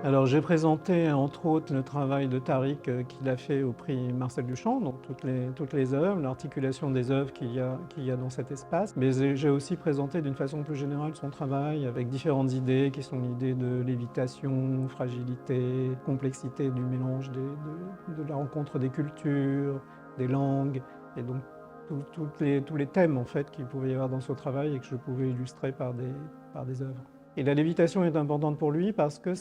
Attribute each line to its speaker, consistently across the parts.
Speaker 1: Alors j'ai présenté entre autres le travail de Tariq qu'il a fait au prix Marcel Duchamp, donc toutes les œuvres, l'articulation des œuvres qu'il y a dans cet espace. Mais j'ai aussi présenté d'une façon plus générale son travail avec différentes idées qui sont l'idée de lévitation, fragilité, complexité du mélange de la rencontre des cultures, des langues, et donc tous les thèmes en fait qu'il pouvait y avoir dans ce travail et que je pouvais illustrer par des œuvres. Et la lévitation est importante pour lui parce que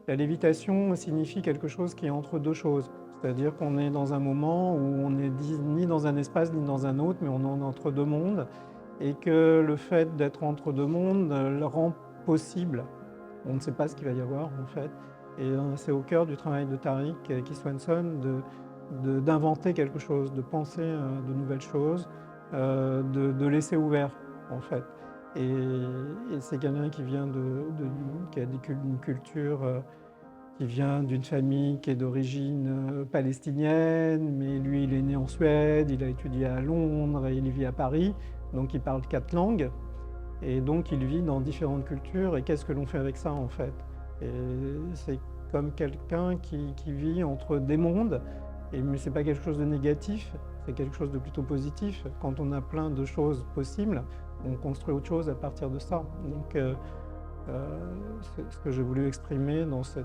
Speaker 1: la lévitation signifie quelque chose qui est entre deux choses. C'est-à-dire qu'on est dans un moment où on n'est ni dans un espace ni dans un autre, mais on est entre deux mondes, et que le fait d'être entre deux mondes le rend possible. On ne sait pas ce qu'il va y avoir en fait. Et c'est au cœur du travail de Tariq et Keith Swenson d'inventer quelque chose, de penser de nouvelles choses, de laisser ouvert en fait. Et c'est quelqu'un qui vient qui a une culture qui vient d'une famille qui est d'origine palestinienne, mais lui il est né en Suède, il a étudié à Londres et il vit à Paris, donc il parle 4 langues. Et donc il vit dans différentes cultures, et qu'est-ce que l'on fait avec ça en fait? Et c'est comme quelqu'un qui vit entre des mondes, mais ce n'est pas quelque chose de négatif, c'est quelque chose de plutôt positif. Quand on a plein de choses possibles, on construit autre chose à partir de ça. Donc ce que j'ai voulu exprimer dans ce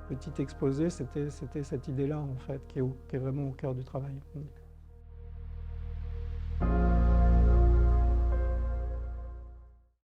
Speaker 1: petit exposé, c'était cette idée-là en fait, qui est vraiment au cœur du travail.